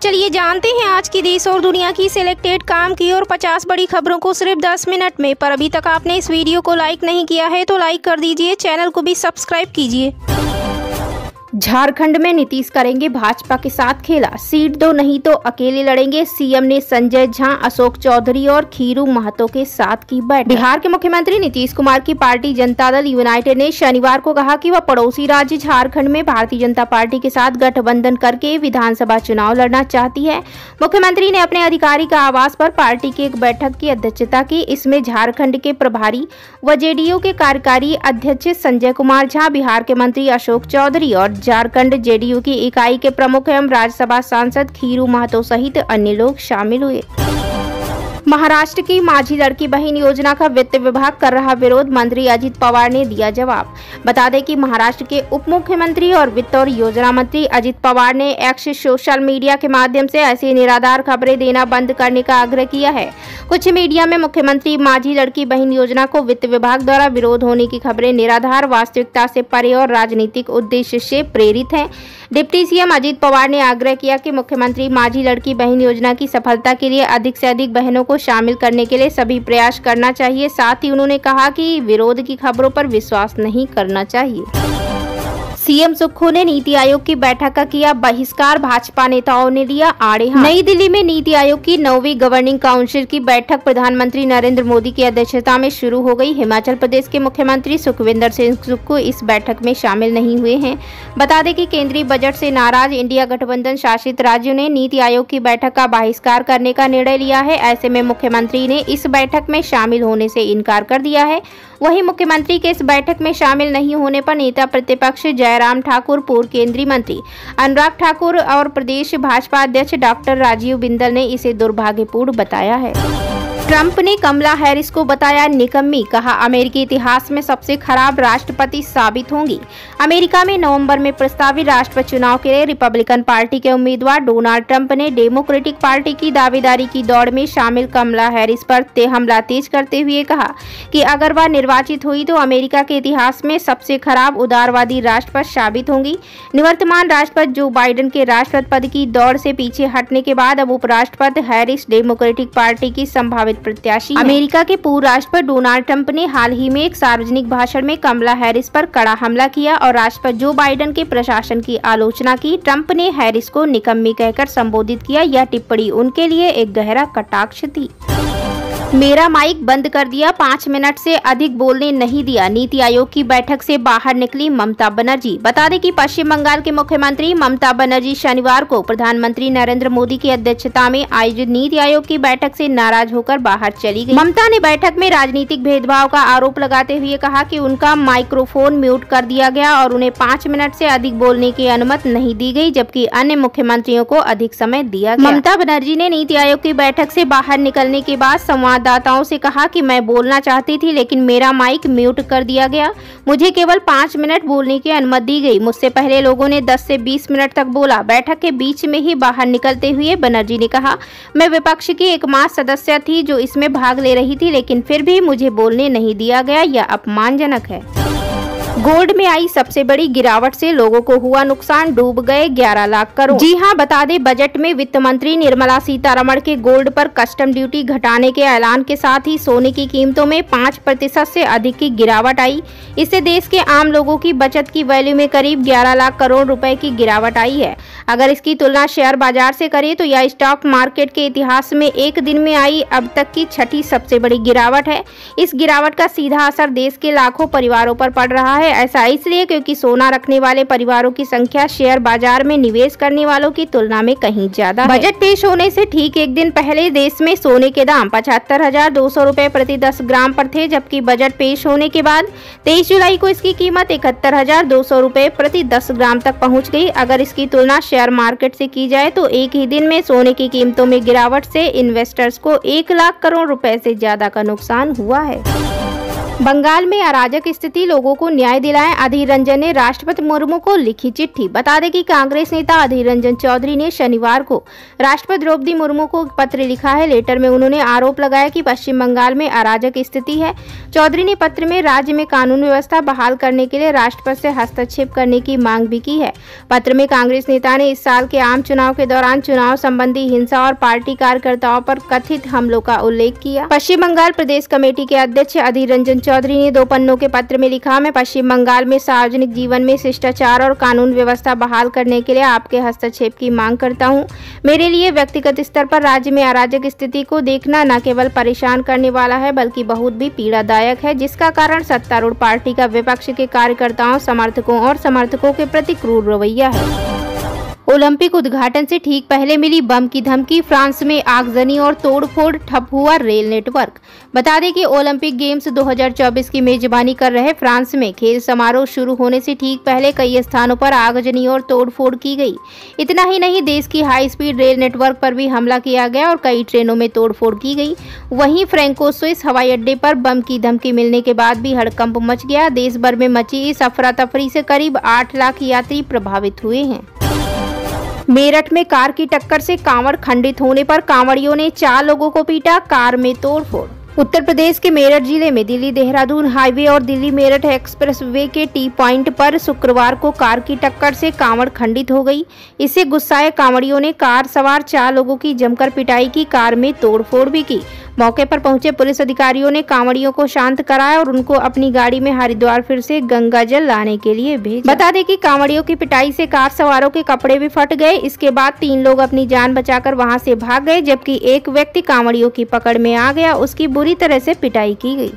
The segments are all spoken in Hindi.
चलिए जानते हैं आज की देश और दुनिया की सिलेक्टेड काम की और 50 बड़ी खबरों को सिर्फ 10 मिनट में। पर अभी तक आपने इस वीडियो को लाइक नहीं किया है तो लाइक कर दीजिए, चैनल को भी सब्सक्राइब कीजिए। झारखंड में नीतीश करेंगे भाजपा के साथ खेला, सीट दो नहीं तो अकेले लड़ेंगे। सीएम ने संजय झा, अशोक चौधरी और खीरू महतो के साथ की बैठक। बिहार के मुख्यमंत्री नीतीश कुमार की पार्टी जनता दल यूनाइटेड ने शनिवार को कहा कि वह पड़ोसी राज्य झारखंड में भारतीय जनता पार्टी के साथ गठबंधन करके विधानसभा चुनाव लड़ना चाहती है। मुख्यमंत्री ने अपने आधिकारिक आवास पर पार्टी की एक बैठक की अध्यक्षता की। इसमें झारखंड के प्रभारी व जेडीयू के कार्यकारी अध्यक्ष संजय कुमार झा, बिहार के मंत्री अशोक चौधरी और झारखंड जेडीयू की इकाई के प्रमुख एवं राज्यसभा सांसद खीरू महतो सहित अन्य लोग शामिल हुए। महाराष्ट्र की माझी लड़की बहन योजना का वित्त विभाग कर रहा विरोध, मंत्री अजित पवार ने दिया जवाब। बता दें कि महाराष्ट्र के उप मुख्यमंत्री और वित्त और योजना मंत्री अजित पवार ने एक्स सोशल मीडिया के माध्यम से ऐसी निराधार खबरें देना बंद करने का आग्रह किया है। कुछ मीडिया में मुख्यमंत्री माझी लड़की बहन योजना को वित्त विभाग द्वारा विरोध होने की खबरें निराधार, वास्तविकता से परे और राजनीतिक उद्देश्य से प्रेरित है। डिप्टी सीएम अजित पवार ने आग्रह किया कि मुख्यमंत्री माझी लड़की बहन योजना की सफलता के लिए अधिक से अधिक बहनों को शामिल करने के लिए सभी प्रयास करना चाहिए। साथ ही उन्होंने कहा कि विरोध की खबरों पर विश्वास नहीं करना चाहिए। सीएम सुक्खू ने नीति आयोग की बैठक का किया बहिष्कार, भाजपा नेताओं ने लिया आड़े हाथ। नई दिल्ली में नीति आयोग की 9वीं गवर्निंग काउंसिल की बैठक प्रधानमंत्री नरेंद्र मोदी की अध्यक्षता में शुरू हो गई। हिमाचल प्रदेश के मुख्यमंत्री सुखविंदर सिंह सुक्खू इस बैठक में शामिल नहीं हुए हैं। बता दें कि केंद्रीय बजट से नाराज इंडिया गठबंधन शासित राज्यों ने नीति आयोग की बैठक का बहिष्कार करने का निर्णय लिया है। ऐसे में मुख्यमंत्री ने इस बैठक में शामिल होने से इनकार कर दिया है। वहीं मुख्यमंत्री के इस बैठक में शामिल नहीं होने पर नेता प्रतिपक्ष जयराम ठाकुर, पूर्व केंद्रीय मंत्री अनुराग ठाकुर और प्रदेश भाजपा अध्यक्ष डॉक्टर राजीव बिंदल ने इसे दुर्भाग्यपूर्ण बताया है। ट्रंप ने कमला हैरिस को बताया निकम्मी, कहा अमेरिकी इतिहास में सबसे खराब राष्ट्रपति साबित होंगी। अमेरिका में नवंबर में प्रस्तावित राष्ट्रपति चुनाव के लिए रिपब्लिकन पार्टी के उम्मीदवार डोनाल्ड ट्रंप ने डेमोक्रेटिक पार्टी की दावेदारी की दौड़ में शामिल कमला हैरिस पर हमला तेज करते हुए कहा कि अगर वह निर्वाचित हुई तो अमेरिका के इतिहास में सबसे खराब उदारवादी राष्ट्रपति साबित होंगी। निवर्तमान राष्ट्रपति जो बाइडेन के राष्ट्रपति पद की दौड़ से पीछे हटने के बाद अब उपराष्ट्रपति हैरिस डेमोक्रेटिक पार्टी की संभावित प्रत्याशी। अमेरिका के पूर्व राष्ट्रपति डोनाल्ड ट्रंप ने हाल ही में एक सार्वजनिक भाषण में कमला हैरिस पर कड़ा हमला किया और राष्ट्रपति जो बाइडेन के प्रशासन की आलोचना की। ट्रंप ने हैरिस को निकम्मी कहकर संबोधित किया। यह टिप्पणी उनके लिए एक गहरा कटाक्ष थी। मेरा माइक बंद कर दिया, 5 मिनट से अधिक बोलने नहीं दिया। नीति आयोग की बैठक से बाहर निकली ममता बनर्जी। बता दें कि पश्चिम बंगाल के मुख्यमंत्री ममता बनर्जी शनिवार को प्रधानमंत्री नरेंद्र मोदी की अध्यक्षता में आयोजित नीति आयोग की बैठक से नाराज होकर बाहर चली गई। ममता ने बैठक में राजनीतिक भेदभाव का आरोप लगाते हुए कहा कि उनका माइक्रोफोन म्यूट कर दिया गया और उन्हें 5 मिनट से अधिक बोलने की अनुमति नहीं दी गई, जबकि अन्य मुख्यमंत्रियों को अधिक समय दिया गया। ममता बनर्जी ने नीति आयोग की बैठक से बाहर निकलने के बाद संवाददाताओं से कहा कि मैं बोलना चाहती थी लेकिन मेरा माइक म्यूट कर दिया गया। मुझे केवल 5 मिनट बोलने की अनुमति दी गई। मुझसे पहले लोगों ने 10 से 20 मिनट तक बोला। बैठक के बीच में ही बाहर निकलते हुए बनर्जी ने कहा, मैं विपक्ष की एकमात्र सदस्य थी जो इसमें भाग ले रही थी, लेकिन फिर भी मुझे बोलने नहीं दिया गया। यह अपमानजनक है। गोल्ड में आई सबसे बड़ी गिरावट से लोगों को हुआ नुकसान, डूब गए 11 लाख करोड़। जी हां, बता दें बजट में वित्त मंत्री निर्मला सीतारमण के गोल्ड पर कस्टम ड्यूटी घटाने के ऐलान के साथ ही सोने की कीमतों में 5% से अधिक की गिरावट आई। इससे देश के आम लोगों की बचत की वैल्यू में करीब 11 लाख करोड़ रुपए की गिरावट आई है। अगर इसकी तुलना शेयर बाजार से करें तो यह स्टॉक मार्केट के इतिहास में एक दिन में आई अब तक की 6ठी सबसे बड़ी गिरावट है। इस गिरावट का सीधा असर देश के लाखों परिवारों पर पड़ रहा है। ऐसा इसलिए क्योंकि सोना रखने वाले परिवारों की संख्या शेयर बाजार में निवेश करने वालों की तुलना में कहीं ज्यादा है। बजट पेश होने से ठीक एक दिन पहले देश में सोने के दाम 75,200 रुपए प्रति 10 ग्राम पर थे, जबकि बजट पेश होने के बाद 23 जुलाई को इसकी कीमत 71,200 रुपए प्रति 10 ग्राम तक पहुंच गई। अगर इसकी तुलना शेयर मार्केट से की जाए तो एक ही दिन में सोने की कीमतों में गिरावट से इन्वेस्टर्स को 1 लाख करोड़ रुपए से ज्यादा का नुकसान हुआ है। बंगाल में अराजक स्थिति, लोगों को न्याय दिलाएं, अधीर रंजन ने राष्ट्रपति मुर्मू को लिखी चिट्ठी। बता दें कि कांग्रेस नेता अधीर रंजन चौधरी ने शनिवार को राष्ट्रपति द्रौपदी मुर्मू को पत्र लिखा है। लेटर में उन्होंने आरोप लगाया कि पश्चिम बंगाल में अराजक स्थिति है। चौधरी ने पत्र में राज्य में कानून व्यवस्था बहाल करने के लिए राष्ट्रपति से हस्तक्षेप करने की मांग भी की है। पत्र में कांग्रेस नेता ने इस साल के आम चुनाव के दौरान चुनाव संबंधी हिंसा और पार्टी कार्यकर्ताओं पर कथित हमलों का उल्लेख किया। पश्चिम बंगाल प्रदेश कमेटी के अध्यक्ष अधीर रंजन चौधरी ने 2 पन्नों के पत्र में लिखा, मैं पश्चिम बंगाल में सार्वजनिक जीवन में शिष्टाचार और कानून व्यवस्था बहाल करने के लिए आपके हस्तक्षेप की मांग करता हूं। मेरे लिए व्यक्तिगत स्तर पर राज्य में अराजक स्थिति को देखना न केवल परेशान करने वाला है बल्कि बहुत भी पीड़ादायक है, जिसका कारण सत्तारूढ़ पार्टी का विपक्ष के कार्यकर्ताओं, समर्थकों और समर्थकों के प्रति क्रूर रवैया है। ओलंपिक उद्घाटन से ठीक पहले मिली बम की धमकी, फ्रांस में आगजनी और तोड़फोड़, ठप हुआ रेल नेटवर्क। बता दें कि ओलंपिक गेम्स 2024 की मेजबानी कर रहे फ्रांस में खेल समारोह शुरू होने से ठीक पहले कई स्थानों पर आगजनी और तोड़फोड़ की गई। इतना ही नहीं, देश की हाई स्पीड रेल नेटवर्क पर भी हमला किया गया और कई ट्रेनों में तोड़फोड़ की गई। वहीं फ्रैंको स्विस हवाई अड्डे पर बम की धमकी मिलने के बाद भी हड़कंप मच गया। देश भर में मची इस अफरा तफरी से करीब 8 लाख यात्री प्रभावित हुए हैं। मेरठ में कार की टक्कर से कांवड़ खंडित होने पर कांवड़ियों ने 4 लोगों को पीटा, कार में तोड़फोड़। उत्तर प्रदेश के मेरठ जिले में दिल्ली देहरादून हाईवे और दिल्ली मेरठ एक्सप्रेस वे के टी पॉइंट पर शुक्रवार को कार की टक्कर से कांवड़ खंडित हो गई। इससे गुस्साए कांवड़ियों ने कार सवार 4 लोगों की जमकर पिटाई की, कार में तोड़फोड़ भी की। मौके पर पहुंचे पुलिस अधिकारियों ने कांवड़ियों को शांत कराया और उनको अपनी गाड़ी में हरिद्वार फिर से गंगा जल लाने के लिए भेजा। बता दें कि कांवड़ियों की पिटाई से कार सवारों के कपड़े भी फट गए। इसके बाद 3 लोग अपनी जान बचाकर वहां से भाग गए, जबकि एक व्यक्ति कांवड़ियों की पकड़ में आ गया, उसकी बुरी तरह से पिटाई की गई।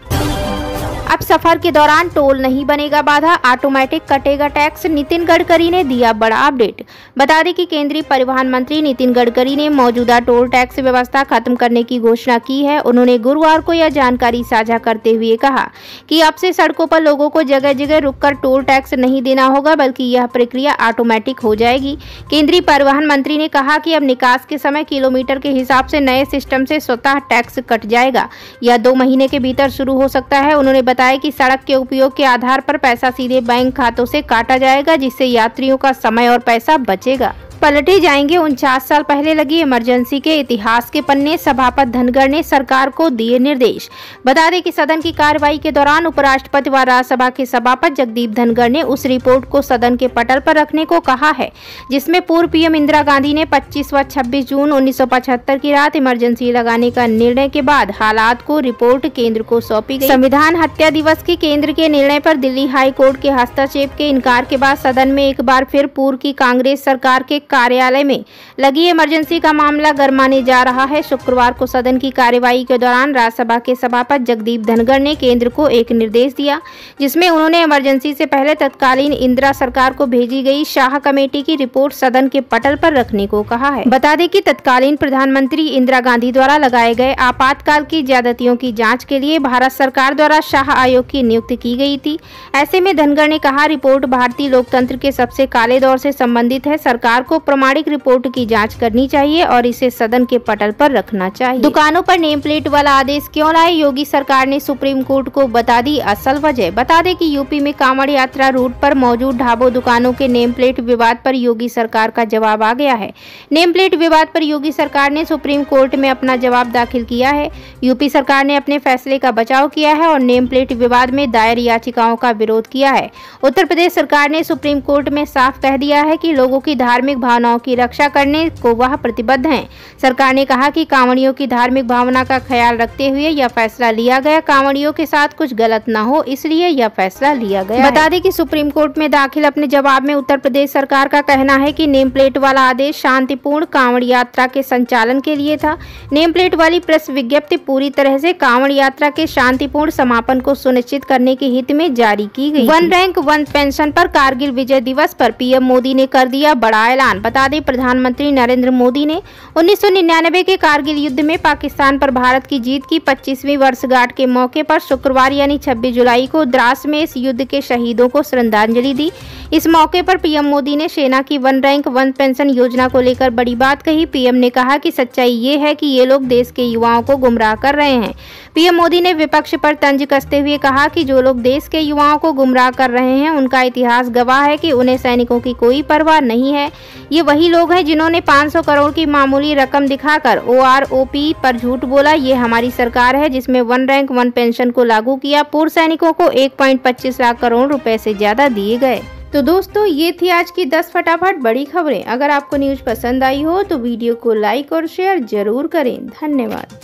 अब सफर के दौरान टोल नहीं बनेगा बाधा, ऑटोमेटिक कटेगा टैक्स, नितिन गडकरी ने दिया बड़ा अपडेट। बता दें कि केंद्रीय परिवहन मंत्री नितिन गडकरी ने मौजूदा टोल टैक्स व्यवस्था खत्म करने की घोषणा की है। उन्होंने गुरुवार को यह जानकारी साझा करते हुए कहा कि अब से सड़कों पर लोगों को जगह जगह रुककर टोल टैक्स नहीं देना होगा, बल्कि यह प्रक्रिया ऑटोमेटिक हो जाएगी। केंद्रीय परिवहन मंत्री ने कहा कि अब निकास के समय किलोमीटर के हिसाब से नए सिस्टम से स्वतः टैक्स कट जाएगा। यह 2 महीने के भीतर शुरू हो सकता है। उन्होंने बताया कि सड़क के उपयोग के आधार पर पैसा सीधे बैंक खातों से काटा जाएगा, जिससे यात्रियों का समय और पैसा बचेगा। पलटे जाएंगे 49 साल पहले लगी इमरजेंसी के इतिहास के पन्ने, सभापति धनखड़ ने सरकार को दिए निर्देश। बता दें कि सदन की कार्रवाई के दौरान उपराष्ट्रपति व राज्यसभा के सभापति जगदीप धनखड़ ने उस रिपोर्ट को सदन के पटल पर रखने को कहा है, जिसमें पूर्व पीएम इंदिरा गांधी ने 25 व 26 जून 1975 की रात इमरजेंसी लगाने का निर्णय के बाद हालात को रिपोर्ट केंद्र को सौंपी गई। संविधान हत्या दिवस के केंद्र के निर्णय पर दिल्ली हाई कोर्ट के हस्तक्षेप के इनकार के बाद सदन में एक बार फिर पूर्व की कांग्रेस सरकार के कार्यालय में लगी इमरजेंसी का मामला गरमाने जा रहा है। शुक्रवार को सदन की कार्यवाही के दौरान राज्यसभा के सभापति जगदीप धनखड़ ने केंद्र को एक निर्देश दिया, जिसमें उन्होंने इमरजेंसी से पहले तत्कालीन इंदिरा सरकार को भेजी गई शाह कमेटी की रिपोर्ट सदन के पटल पर रखने को कहा है। बता दें कि तत्कालीन प्रधानमंत्री इंदिरा गांधी द्वारा लगाए गए आपातकाल की ज्यादतियों की जाँच के लिए भारत सरकार द्वारा शाह आयोग की नियुक्ति की गई थी। ऐसे में धनखड़ ने कहा, रिपोर्ट भारतीय लोकतंत्र के सबसे काले दौर से संबंधित है। सरकार को प्रामाणिक रिपोर्ट की जांच करनी चाहिए और इसे सदन के पटल पर रखना चाहिए। दुकानों पर नेम प्लेट वाला आदेश क्यों लाए, योगी सरकार ने सुप्रीम कोर्ट को बता दी असल वजह। बता दें कि यूपी में कांवड़ यात्रा रूट पर मौजूद ढाबों दुकानों के नेम प्लेट विवाद पर योगी सरकार का जवाब आ गया है। नेम प्लेट विवाद पर योगी सरकार ने सुप्रीम कोर्ट में अपना जवाब दाखिल किया है। यूपी सरकार ने अपने फैसले का बचाव किया है और नेम प्लेट विवाद में दायर याचिकाओं का विरोध किया है। उत्तर प्रदेश सरकार ने सुप्रीम कोर्ट में साफ कह दिया है कि लोगों की धार्मिक भावनाओं की रक्षा करने को वह प्रतिबद्ध हैं। सरकार ने कहा कि कांवड़ियों की धार्मिक भावना का ख्याल रखते हुए यह फैसला लिया गया। कांवड़ियों के साथ कुछ गलत न हो, इसलिए यह फैसला लिया गया। बता दें कि सुप्रीम कोर्ट में दाखिल अपने जवाब में उत्तर प्रदेश सरकार का कहना है कि नेम प्लेट वाला आदेश शांतिपूर्ण कांवड़ यात्रा के संचालन के लिए था। नेम प्लेट वाली प्रेस विज्ञप्ति पूरी तरह से कांवड़ यात्रा के शांतिपूर्ण समापन को सुनिश्चित करने के हित में जारी की गई। 1 रैंक 1 पेंशन पर कारगिल विजय दिवस पर पीएम मोदी ने कर दिया बड़ा ऐलान। पाकिस्तान। बता दें, प्रधानमंत्री नरेंद्र मोदी ने 1999 के कारगिल युद्ध में पाकिस्तान पर भारत की जीत की 25वीं वर्षगांठ के मौके पर शुक्रवार यानी 26 जुलाई को द्रास में इस युद्ध के शहीदों को श्रद्धांजलि दी। इस मौके पर पीएम मोदी ने सेना की वन रैंक वन पेंशन योजना को लेकर बड़ी बात कही। पीएम ने कहा कि सच्चाई ये है कि ये लोग देश के युवाओं को गुमराह कर रहे हैं। पीएम मोदी ने विपक्ष पर तंज कसते हुए कहा कि जो लोग देश के युवाओं को गुमराह कर रहे हैं उनका इतिहास गवाह है कि उन्हें सैनिकों की कोई परवाह नहीं है। ये वही लोग हैं जिन्होंने 500 करोड़ की मामूली रकम दिखाकर OROP पर झूठ बोला। ये हमारी सरकार है जिसमें वन रैंक वन पेंशन को लागू किया। पूर्व सैनिकों को 1.25 लाख करोड़ रुपए से ज्यादा दिए गए। तो दोस्तों, ये थी आज की 10 फटाफट बड़ी खबरें। अगर आपको न्यूज पसंद आई हो तो वीडियो को लाइक और शेयर जरूर करें। धन्यवाद।